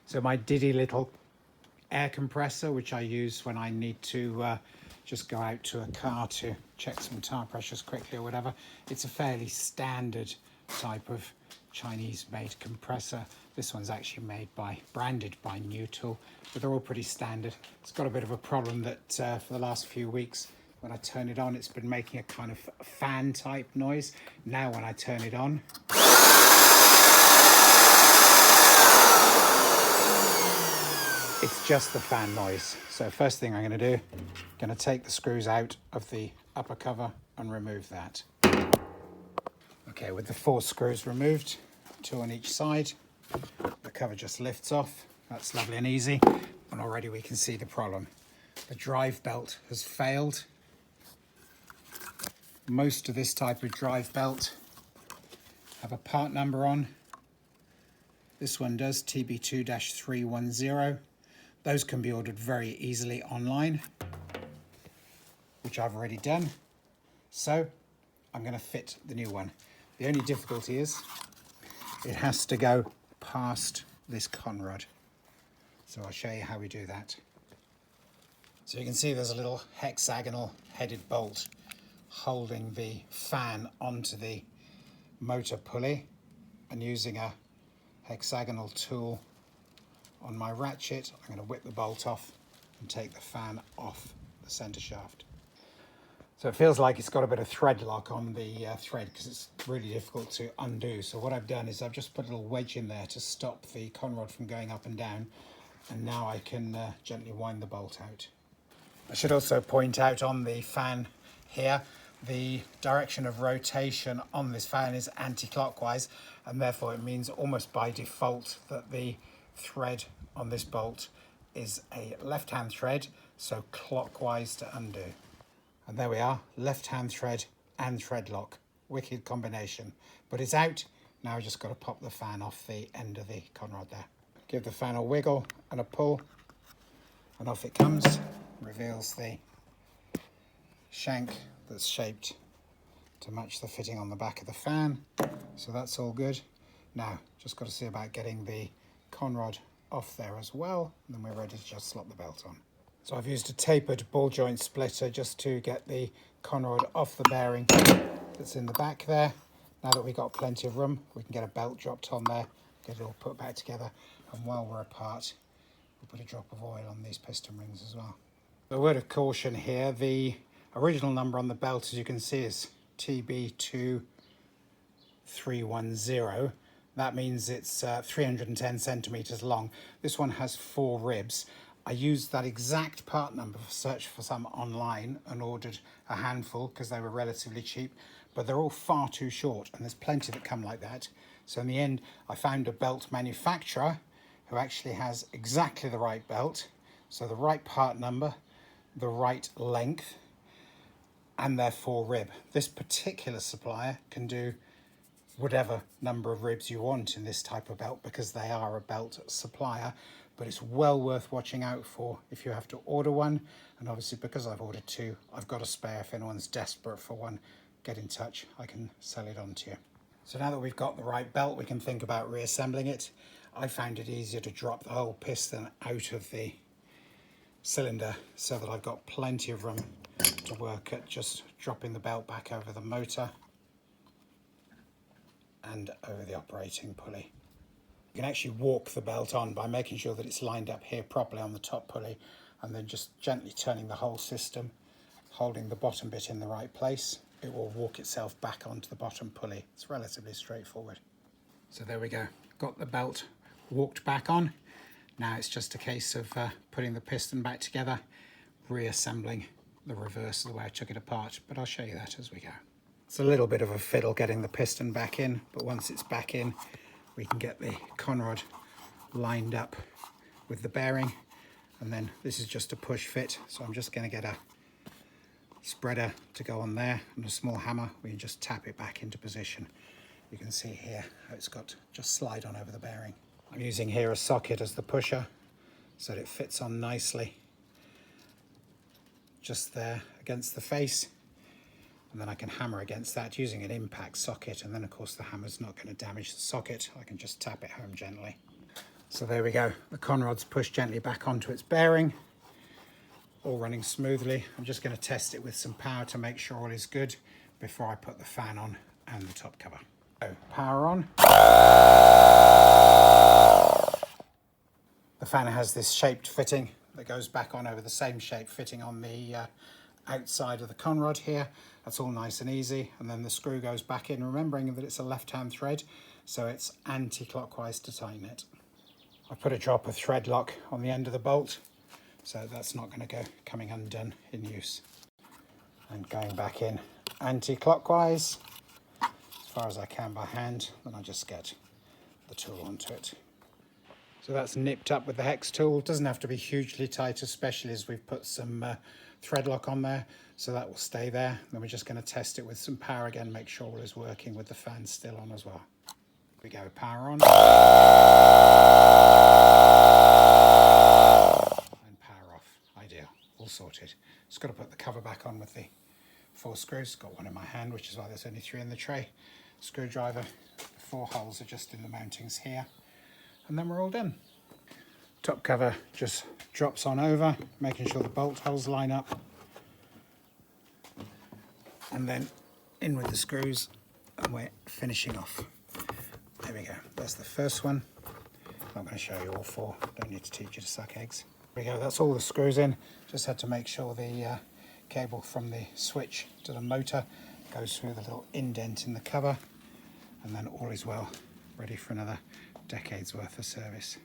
So my diddy little air compressor, which I use when I need to just go out to a car to check some tire pressures quickly or whatever. It's a fairly standard type of Chinese made compressor. This one's actually branded by NuTool, but they're all pretty standard. It's got a bit of a problem that for the last few weeks when I turn it on, it's been making a kind of fan type noise. Now when I turn it on, it's just the fan noise. So first thing I'm going to do, I'm going to take the screws out of the upper cover and remove that. Okay, with the 4 screws removed, 2 on each side, the cover just lifts off. That's lovely and easy. And already we can see the problem. The drive belt has failed. Most of this type of drive belt have a part number on. This one does, TB2-310. Those can be ordered very easily online, which I've already done. So I'm going to fit the new one. The only difficulty is it has to go past this conrod. So I'll show you how we do that. So you can see there's a little hexagonal headed bolt holding the fan onto the motor pulley, and using a hexagonal tool on my ratchet, I'm going to whip the bolt off and take the fan off the center shaft. So it feels like it's got a bit of thread lock on the thread because it's really difficult to undo. So what I've done is I've just put a little wedge in there to stop the conrod from going up and down, and now I can gently wind the bolt out. I should also point out on the fan here, the direction of rotation on this fan is anti-clockwise, and therefore it means almost by default that the thread on this bolt is a left-hand thread, so clockwise to undo. And there we are, left-hand thread and thread lock. Wicked combination. But it's out. Now I've just got to pop the fan off the end of the conrod there. Give the fan a wiggle and a pull, and off it comes. Reveals the shank that's shaped to match the fitting on the back of the fan. So that's all good. Now, just got to see about getting the conrod off there as well, and then we're ready to just slot the belt on. So I've used a tapered ball joint splitter just to get the conrod off the bearing that's in the back there. Now that we've got plenty of room, we can get a belt dropped on there, get it all put back together, and while we're apart, we'll put a drop of oil on these piston rings as well. A word of caution here, the original number on the belt, as you can see, is TB2-310. That means it's 310 centimeters long. This one has 4 ribs. I used that exact part number, searched for some online and ordered a handful because they were relatively cheap, but they're all far too short, and there's plenty that come like that. So in the end, I found a belt manufacturer who actually has exactly the right belt, so the right part number, the right length, and their 4 rib. This particular supplier can do whatever number of ribs you want in this type of belt because they are a belt supplier, but it's well worth watching out for if you have to order one. And obviously because I've ordered 2, I've got a spare. If anyone's desperate for one, get in touch, I can sell it on to you. So now that we've got the right belt, we can think about reassembling it. I found it easier to drop the whole piston out of the cylinder so that I've got plenty of room to work at just dropping the belt back over the motor and over the operating pulley. You can actually walk the belt on by making sure that it's lined up here properly on the top pulley, and then just gently turning the whole system, holding the bottom bit in the right place. It will walk itself back onto the bottom pulley. It's relatively straightforward. So there we go, got the belt walked back on. Now it's just a case of putting the piston back together, reassembling the reverse of the way I took it apart, but I'll show you that as we go. It's a little bit of a fiddle getting the piston back in, but once it's back in, we can get the conrod lined up with the bearing, and then this is just a push fit, so I'm just going to get a spreader to go on there and a small hammer. We can just tap it back into position. You can see here how it's got just slide on over the bearing. I'm using here a socket as the pusher so that it fits on nicely just there against the face, and then I can hammer against that using an impact socket, and then of course the hammer's not going to damage the socket. I can just tap it home gently. So there we go. The conrod's pushed gently back onto its bearing. All running smoothly. I'm just going to test it with some power to make sure all is good before I put the fan on and the top cover. So, power on. The fan has this shaped fitting that goes back on over the same shape fitting on the outside of the conrod here. That's all nice and easy, and then the screw goes back in, remembering that it's a left-hand thread, so it's anti-clockwise to tighten it. I put a drop of thread lock on the end of the bolt, so that's not going to go coming undone in use. And going back in anti-clockwise as far as I can by hand, then I just get the tool onto it. So that's nipped up with the hex tool. It doesn't have to be hugely tight, especially as we've put some thread lock on there, so that will stay there. Then we're just going to test it with some power again, make sure all is working with the fan still on as well. Here we go, power on. And power off, ideal, all sorted. Just got to put the cover back on with the 4 screws. Got one in my hand, which is why there's only 3 in the tray. Screwdriver, the 4 holes are just in the mountings here. And then we're all done. Top cover just drops on over, making sure the bolt holes line up. And then in with the screws, and we're finishing off. There we go, that's the first one. I'm going to show you all 4, don't need to teach you to suck eggs. There we go, that's all the screws in. Just had to make sure the cable from the switch to the motor goes through the little indent in the cover, and then all is well, ready for another decade's worth of service.